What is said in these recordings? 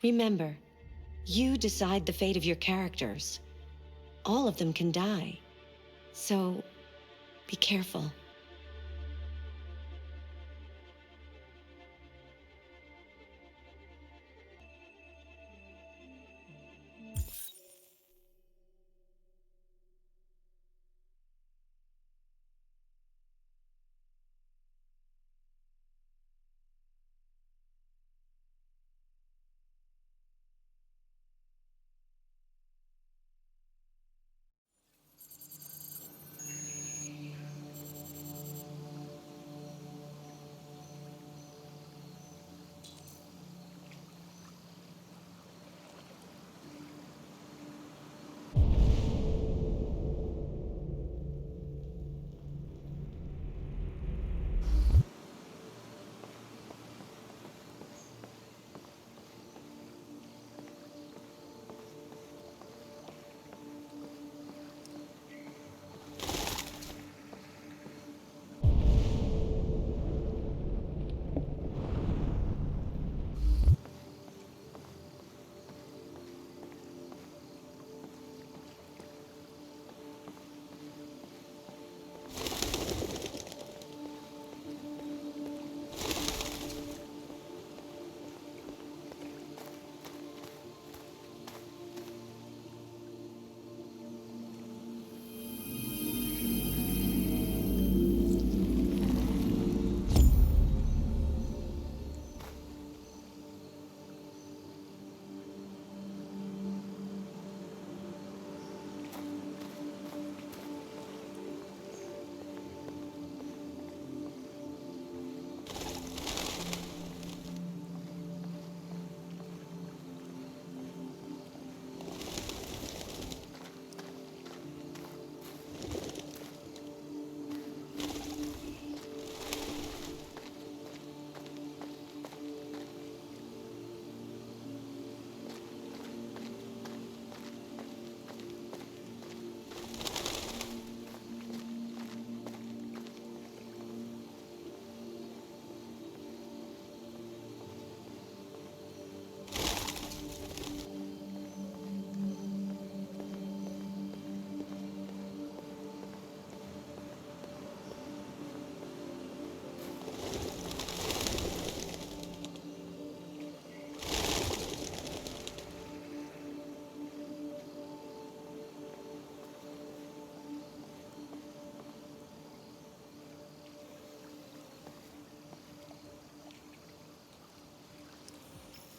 Remember, you decide the fate of your characters. All of them can die. So, be careful.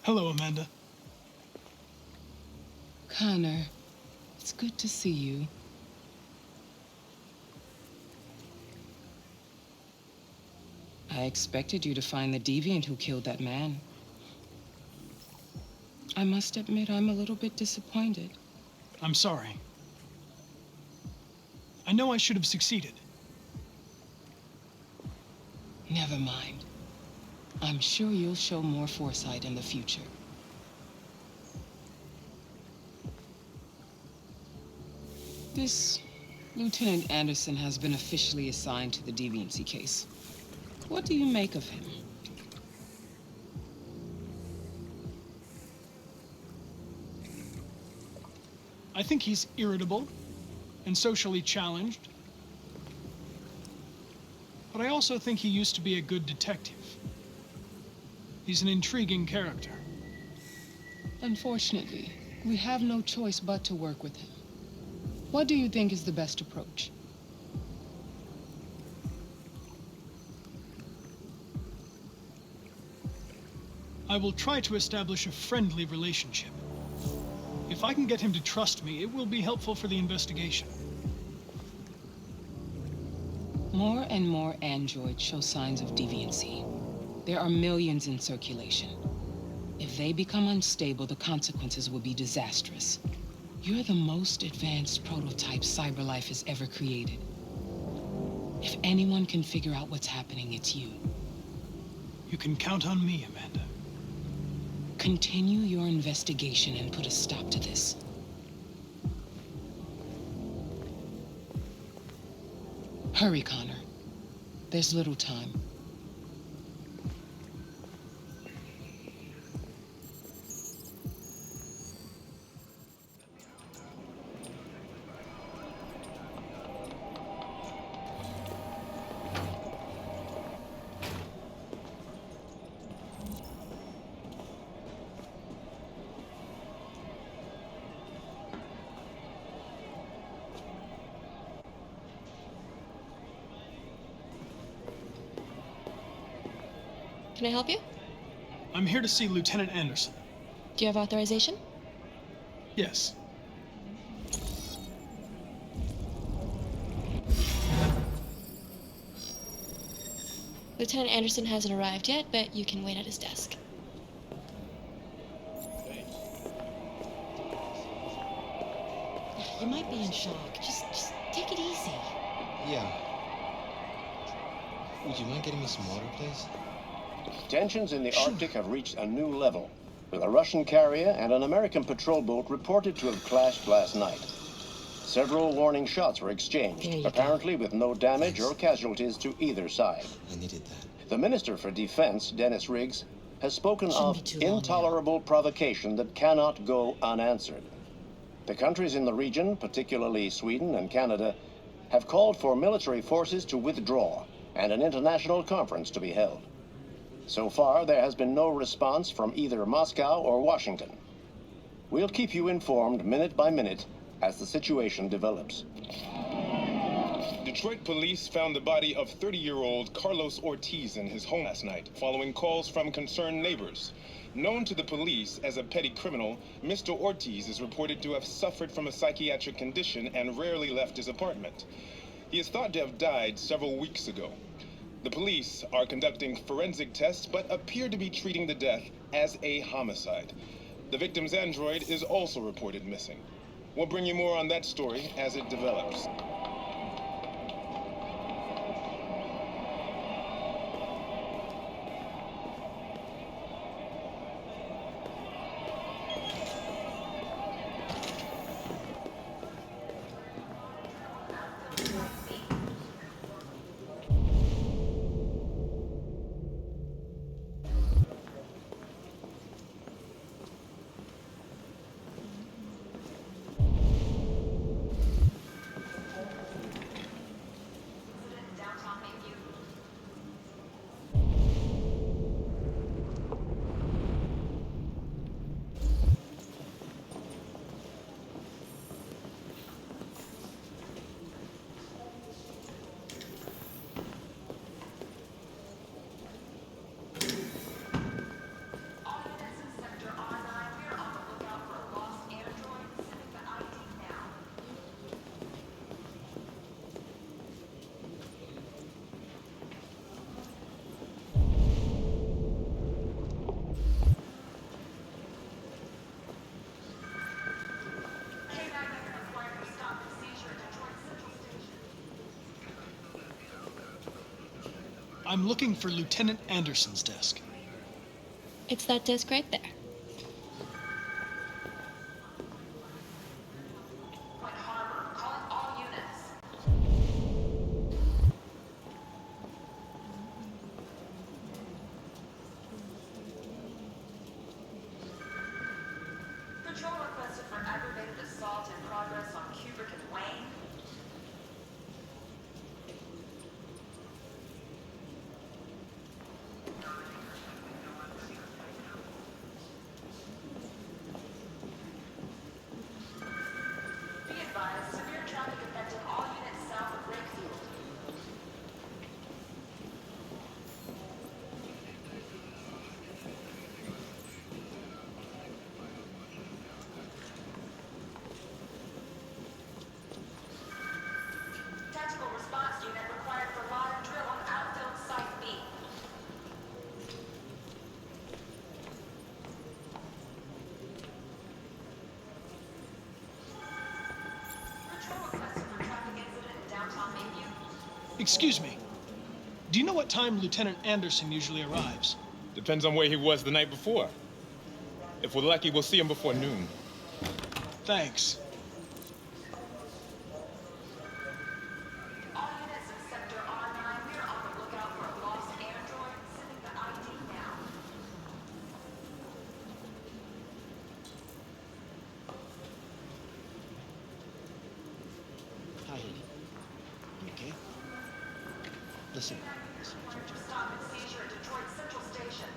Hello, Amanda. Connor, it's good to see you. I expected you to find the deviant who killed that man. I must admit, I'm a little bit disappointed. I'm sorry. I know I should have succeeded. Never mind. I'm sure you'll show more foresight in the future. This Lieutenant Anderson has been officially assigned to the deviancy case. What do you make of him? I think he's irritable and socially challenged. But I also think he used to be a good detective. He's an intriguing character. Unfortunately, we have no choice but to work with him. What do you think is the best approach? I will try to establish a friendly relationship. If I can get him to trust me, it will be helpful for the investigation. More and more androids show signs of deviancy. There are millions in circulation. If they become unstable, the consequences will be disastrous. You're the most advanced prototype CyberLife has ever created. If anyone can figure out what's happening, it's you. You can count on me, Amanda. Continue your investigation and put a stop to this. Hurry, Connor. There's little time. Can I help you? I'm here to see Lieutenant Anderson. Do you have authorization? Yes. Lieutenant Anderson hasn't arrived yet, but you can wait at his desk. You might be in shock. Just take it easy. Yeah. Would you mind getting me some water, please? Tensions in the Arctic have reached a new level, with a Russian carrier and an American patrol boat reported to have clashed last night. Several warning shots were exchanged, apparently with no damage or casualties to either side. I needed that. The Minister for Defense, Dennis Riggs, has spoken of Shouldn't be too long intolerable provocation that cannot go unanswered. The countries in the region, particularly Sweden and Canada, have called for military forces to withdraw and an international conference to be held. So far, there has been no response from either Moscow or Washington. We'll keep you informed minute by minute as the situation develops. Detroit police found the body of 30-year-old Carlos Ortiz in his home last night, following calls from concerned neighbors. Known to the police as a petty criminal, Mr. Ortiz is reported to have suffered from a psychiatric condition and rarely left his apartment. He is thought to have died several weeks ago. The police are conducting forensic tests, but appear to be treating the death as a homicide. The victim's android is also reported missing. We'll bring you more on that story as it develops. I'm looking for Lieutenant Anderson's desk. It's that desk right there. Patrol requested for aggravated assault in progress on Kubrick and Wayne. Be advised, severe traffic affecting all units south of Lakefield. Tactical response unit required for live drill on outfield site B. Patrol requested for traffic incident in downtown Mayview. Excuse me. Do you know what time Lieutenant Anderson usually arrives? Depends on where he was the night before. If we're lucky, we'll see him before noon. Thanks. All units in Sector R9, we're on the lookout for a lost android. Sending the ID now. Hi, honey. You okay? Listen. For stop and seizure at Detroit Central Station.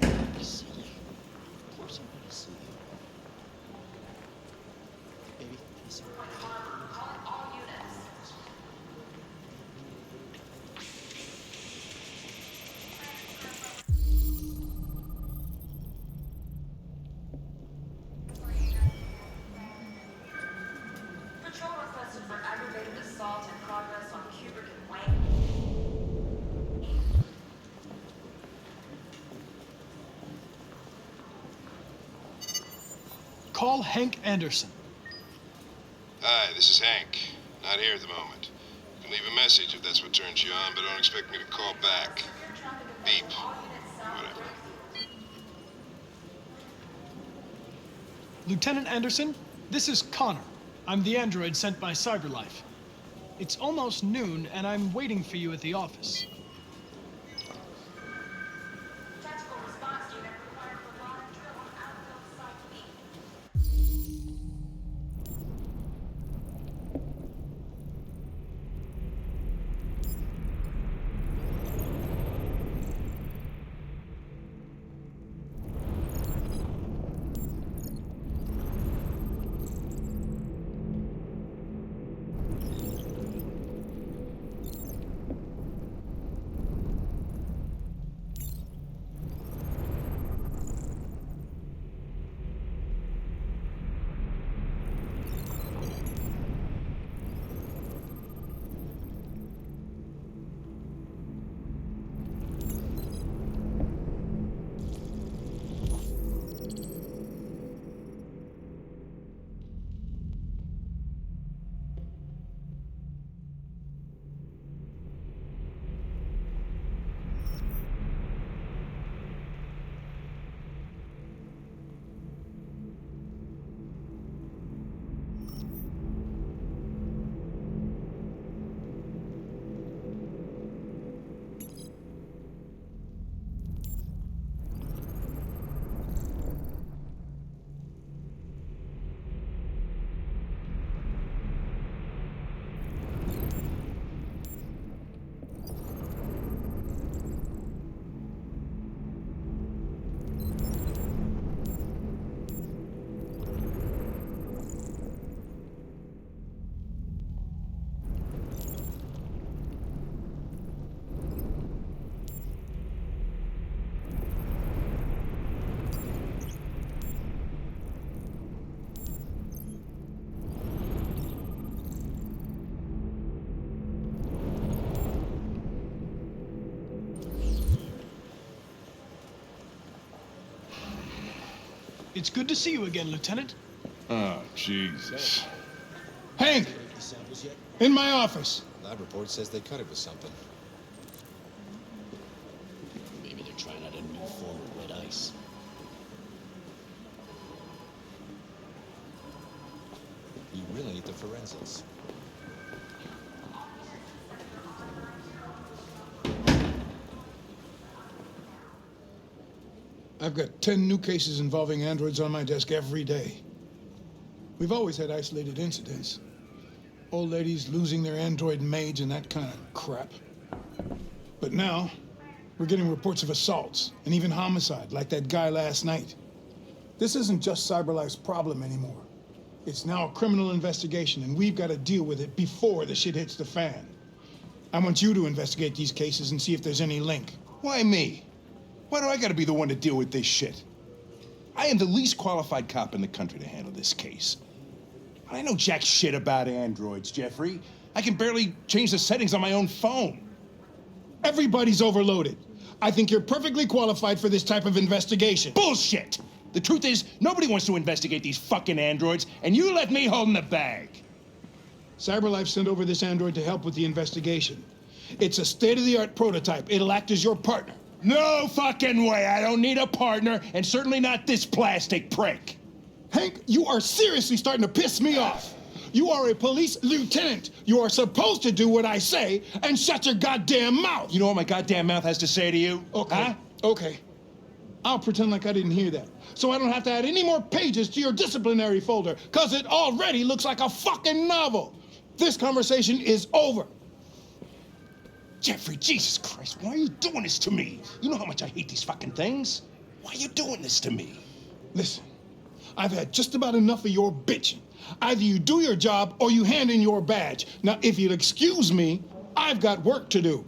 I see you. Of course I'm gonna see you. Baby, can I see you? Calling all units. Call Hank Anderson. Hi, this is Hank. Not here at the moment. You can leave a message if that's what turns you on, but don't expect me to call back. Beep. Whatever. Lieutenant Anderson, this is Connor. I'm the android sent by CyberLife. It's almost noon, and I'm waiting for you at the office. Tactical response unit required for line drill on outfield site B. It's good to see you again, Lieutenant. Oh, Jesus. Hank! Hank! The samples yet? In my office. Lab report says they cut it with something. Maybe they're trying out a new form of red ice. You really need the forensics. I've got 10 new cases involving androids on my desk every day. We've always had isolated incidents. Old ladies losing their android maids and that kind of crap. But now, we're getting reports of assaults and even homicide, like that guy last night. This isn't just CyberLife's problem anymore. It's now a criminal investigation, and we've got to deal with it before the shit hits the fan. I want you to investigate these cases and see if there's any link. Why me? Why do I gotta be the one to deal with this shit? I am the least qualified cop in the country to handle this case. I know jack shit about androids, Jeffrey. I can barely change the settings on my own phone. Everybody's overloaded. I think you're perfectly qualified for this type of investigation. Bullshit! The truth is, nobody wants to investigate these fucking androids, and you let me hold in the bag. CyberLife sent over this android to help with the investigation. It's a state-of-the-art prototype. It'll act as your partner. No fucking way! I don't need a partner, and certainly not this plastic prick. Hank, you are seriously starting to piss me off. You are a police lieutenant. You are supposed to do what I say and shut your goddamn mouth. You know what my goddamn mouth has to say to you? Okay, huh? okay. I'll pretend like I didn't hear that, so I don't have to add any more pages to your disciplinary folder, because it already looks like a fucking novel. This conversation is over. Jeffrey, Jesus Christ, why are you doing this to me? You know how much I hate these fucking things. Why are you doing this to me? Listen, I've had just about enough of your bitching. Either you do your job or you hand in your badge. Now, if you'll excuse me, I've got work to do.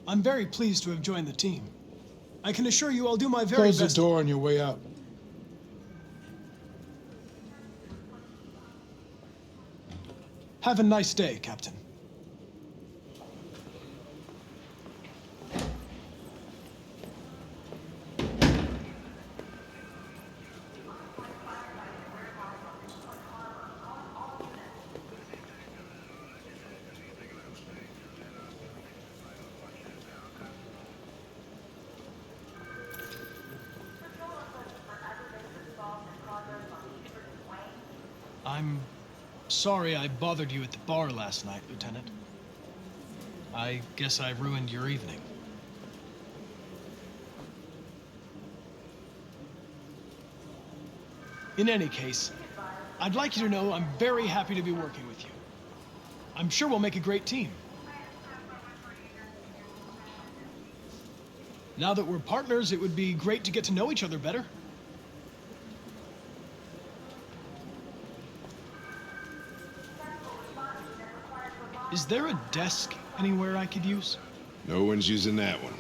I'm very pleased to have joined the team. I can assure you I'll do my very best. Close the door on your way out. Have a nice day, Captain. I'm sorry I bothered you at the bar last night, Lieutenant. I guess I ruined your evening. In any case, I'd like you to know I'm very happy to be working with you. I'm sure we'll make a great team. Now that we're partners, it would be great to get to know each other better. Is there a desk anywhere I could use? No one's using that one.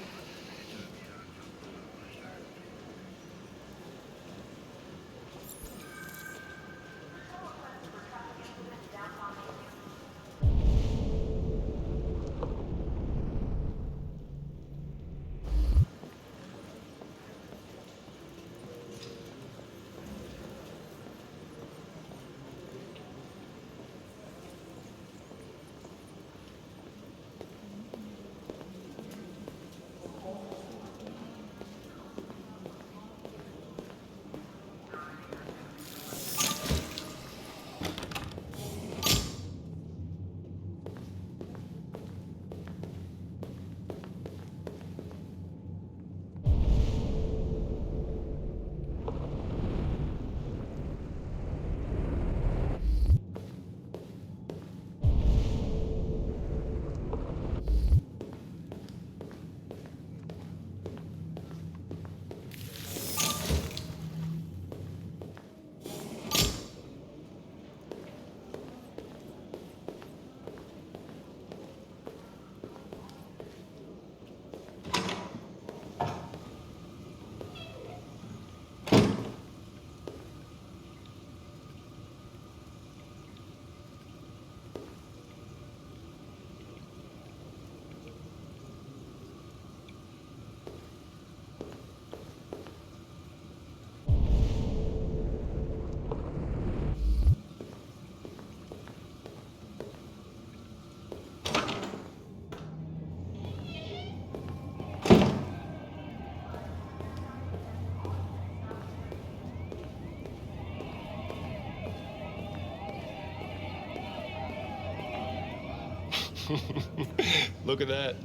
Look at that.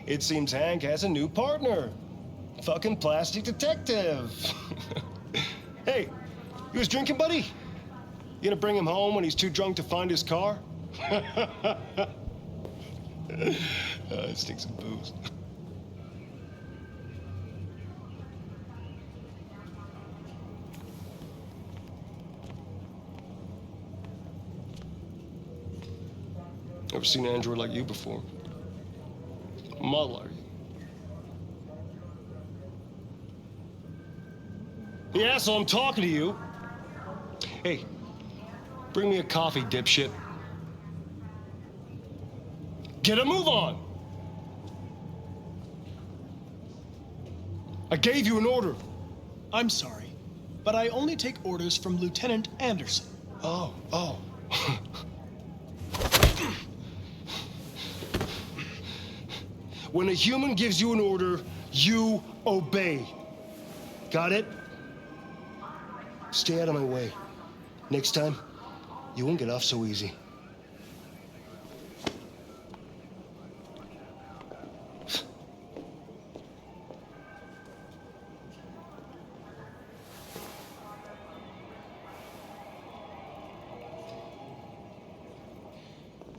It seems Hank has a new partner. Fucking plastic detective. Hey, you was drinking, buddy? You gonna bring him home when he's too drunk to find his car? Stick some booze. Never seen an android like you before. A model, are you? Yeah, so I'm talking to you. Hey, bring me a coffee, dipshit. Get a move on! I gave you an order. I'm sorry, but I only take orders from Lieutenant Anderson. Oh. When a human gives you an order, you obey. Got it? Stay out of my way. Next time, you won't get off so easy.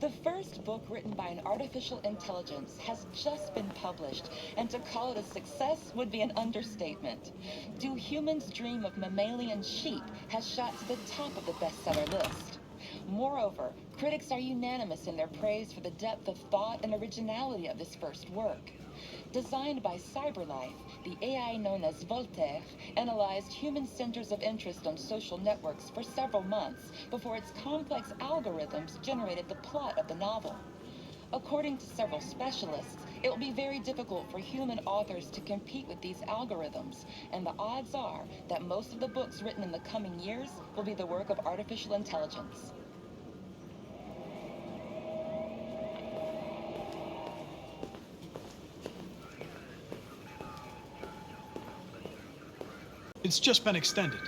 The first book written by an artificial intelligence has just been published, and to call it a success would be an understatement. Do Humans Dream of Mammalian Sheep has shot to the top of the bestseller list. Moreover, critics are unanimous in their praise for the depth of thought and originality of this first work. Designed by CyberLife, the AI known as Voltaire analyzed human centers of interest on social networks for several months before its complex algorithms generated the plot of the novel. According to several specialists, it will be very difficult for human authors to compete with these algorithms, and the odds are that most of the books written in the coming years will be the work of artificial intelligence. It's just been extended.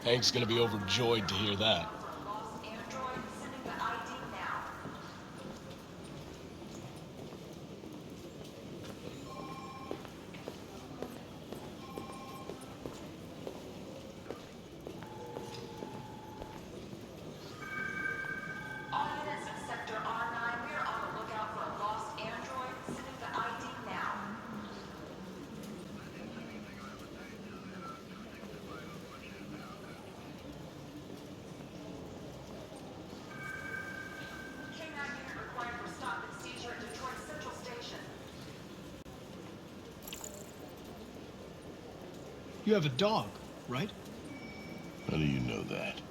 Hank's gonna be overjoyed to hear that. You have a dog, right? How do you know that?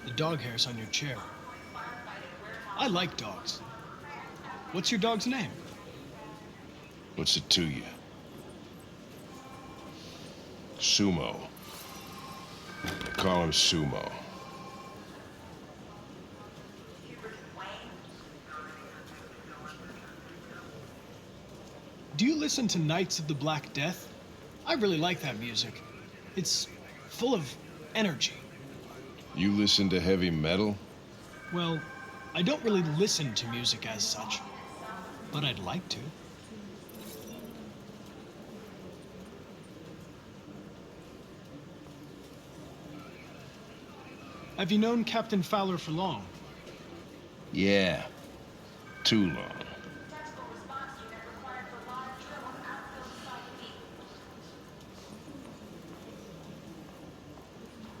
The dog hair's on your chair. I like dogs. What's your dog's name? What's it to you? Sumo. Call him Sumo. Do you listen to Knights of the Black Death? I really like that music. It's full of energy. You listen to heavy metal? Well, I don't really listen to music as such, but I'd like to. Have you known Captain Fowler for long? Yeah. Too long.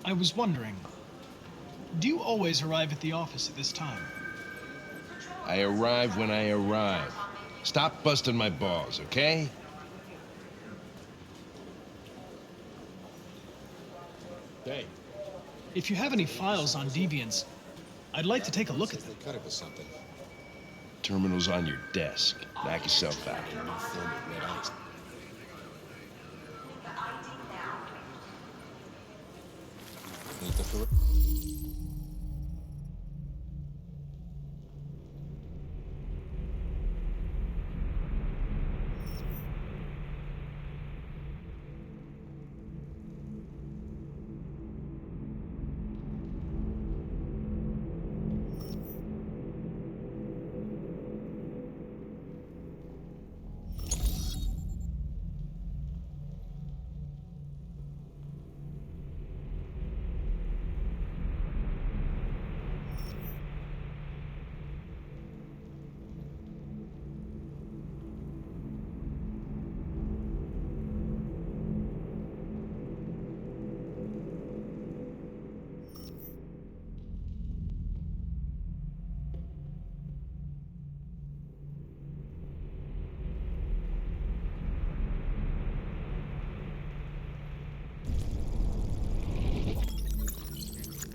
I was wondering, do you always arrive at the office at this time? I arrive when I arrive. Stop busting my balls, okay? Hey. If you have any files on deviants, I'd like to take a look at them. Cut it with something. Terminal's on your desk. Knock yourself out. Need the fluid?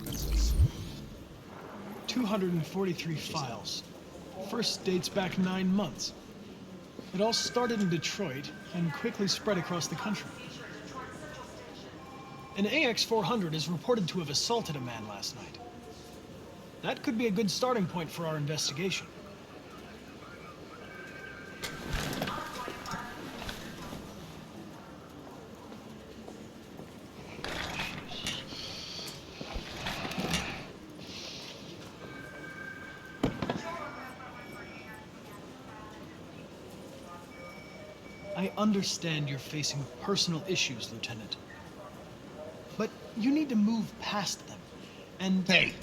That's it. 243 files. First dates back 9 months. It all started in Detroit and quickly spread across the country. An AX-400 is reported to have assaulted a man last night. That could be a good starting point for our investigation. I understand you're facing personal issues, Lieutenant. But you need to move past them, and... Hey,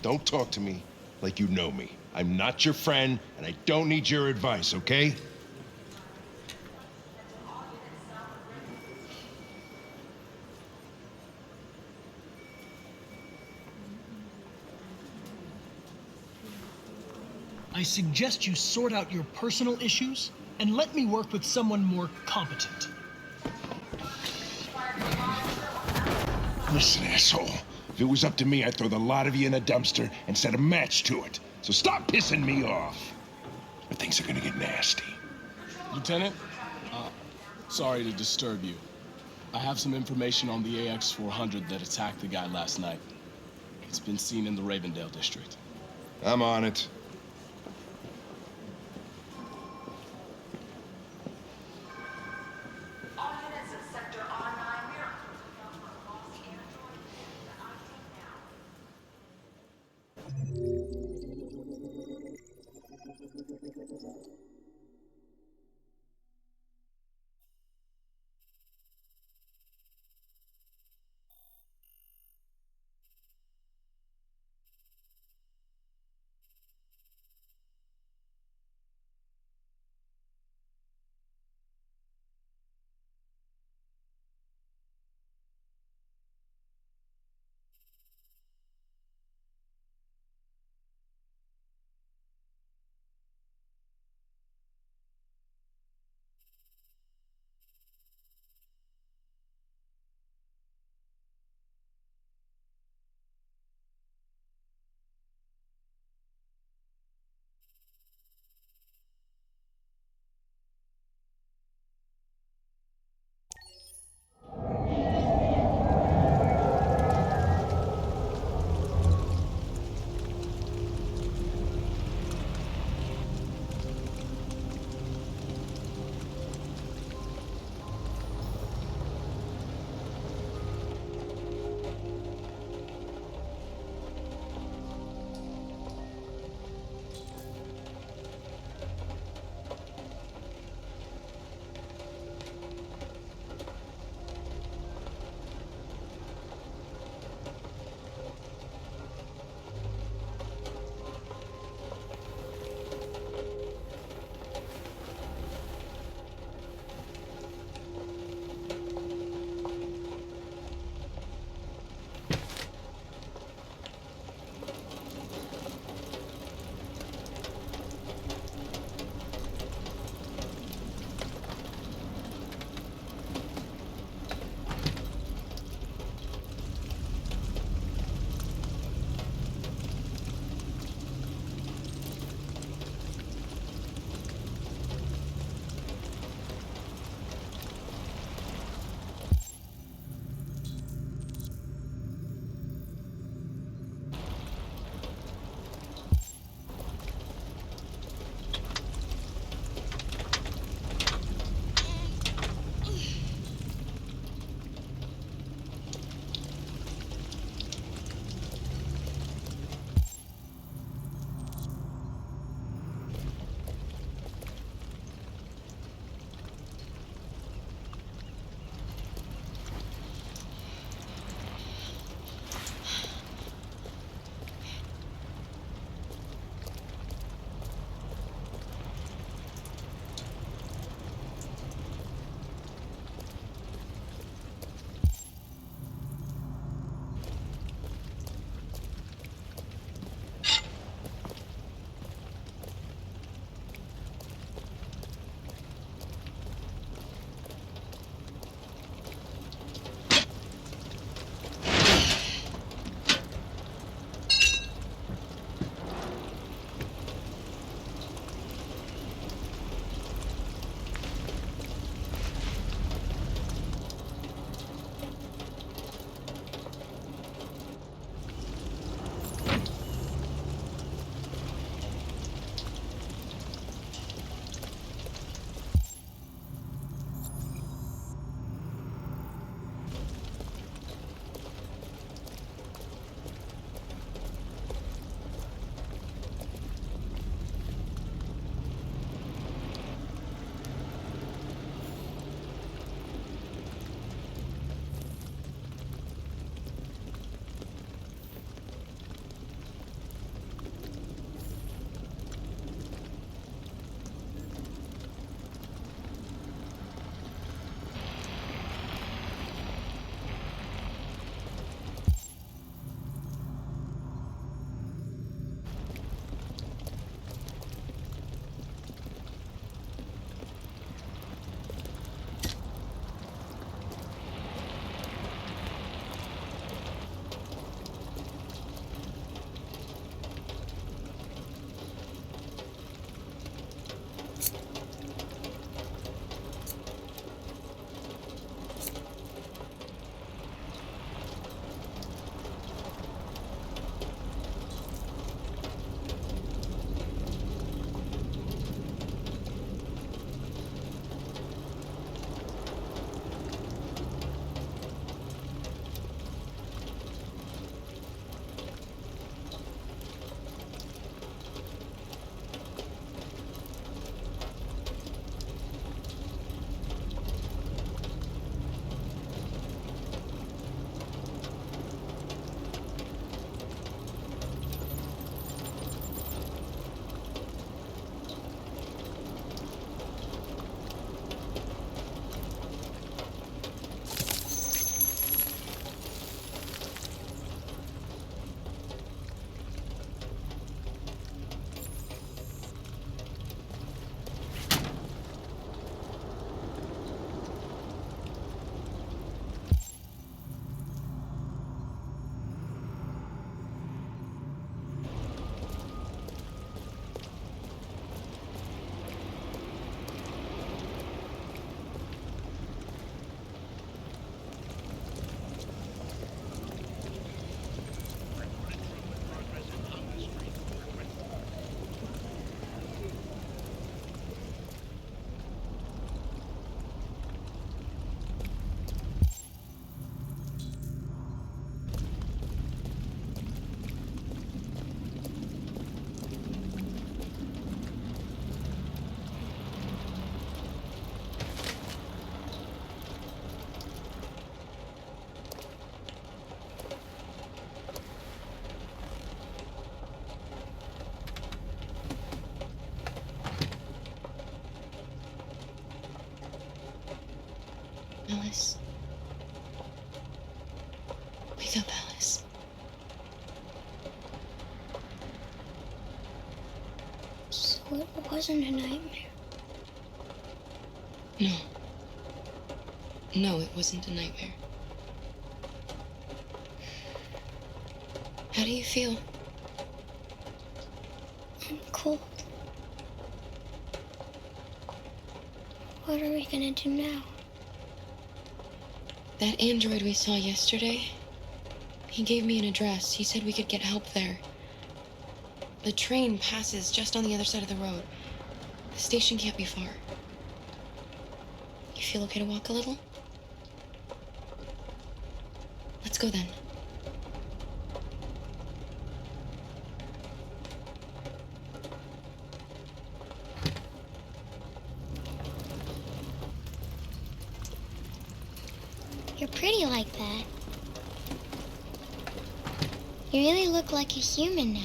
don't talk to me like you know me. I'm not your friend, and I don't need your advice, okay? I suggest you sort out your personal issues and let me work with someone more competent. Listen, asshole. If it was up to me, I'd throw the lot of you in a dumpster and set a match to it. So stop pissing me off. Or things are gonna get nasty. Lieutenant, sorry to disturb you. I have some information on the AX-400 that attacked the guy last night. It's been seen in the Ravendale district. I'm on it. All units of Sector R9, we are looking for a lost android in the IT now. Alice. Wake up, Alice. So it wasn't a nightmare. No. No, it wasn't a nightmare. How do you feel? I'm cold. What are we gonna do now? That android we saw yesterday, he gave me an address. He said we could get help there. The train passes just on the other side of the road. The station can't be far. You feel okay to walk a little? Let's go then. You're pretty like that. You really look like a human now.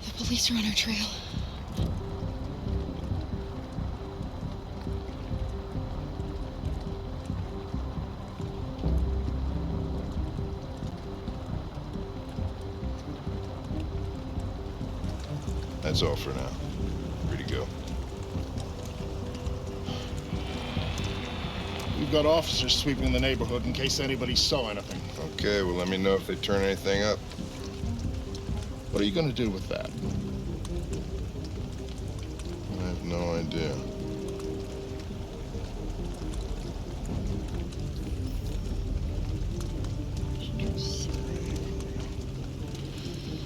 The police are on our trail. That's all for now. Free to go. We've got officers sweeping the neighborhood in case anybody saw anything. Okay, well, let me know if they turn anything up. What are you going to do with that? I have no idea.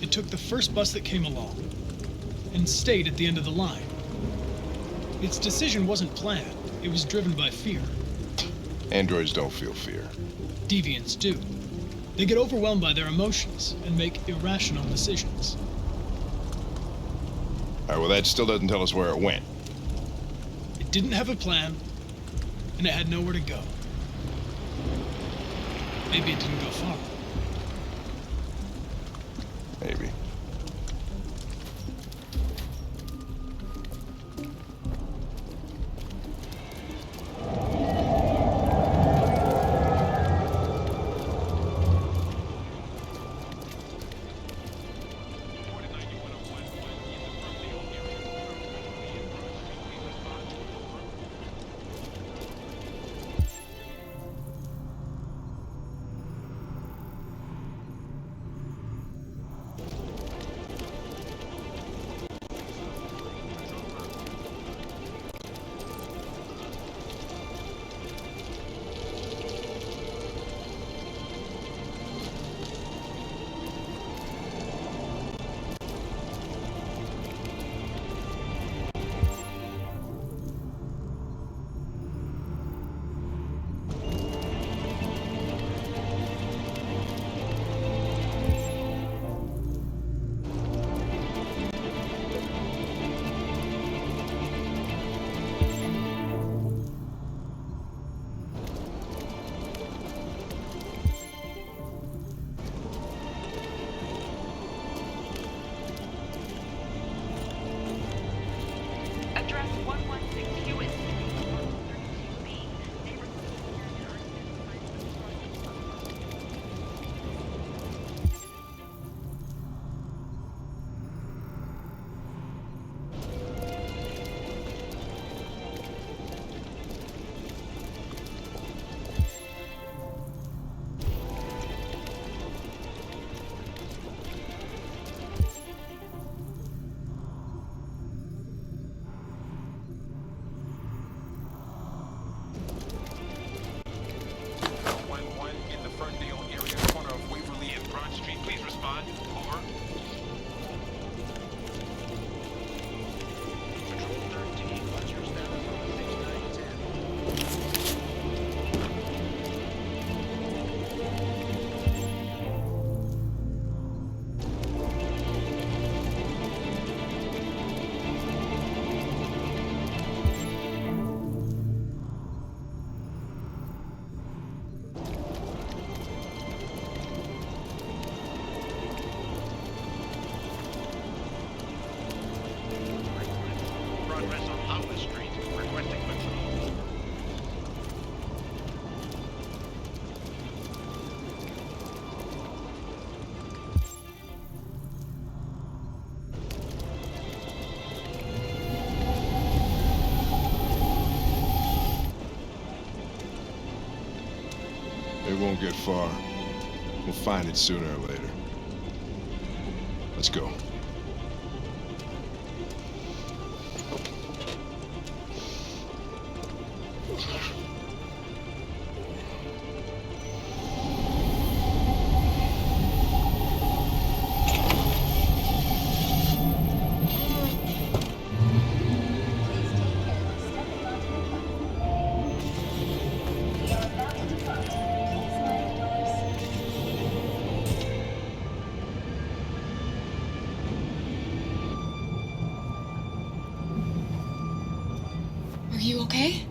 It took the first bus that came along and stayed at the end of the line. Its decision wasn't planned. It was driven by fear. Androids don't feel fear. Deviants do. They get overwhelmed by their emotions and make irrational decisions. All right, well, that still doesn't tell us where it went. It didn't have a plan, and it had nowhere to go. Maybe it didn't go far. Maybe. They won't get far. We'll find it sooner or later. Let's go. Are you okay?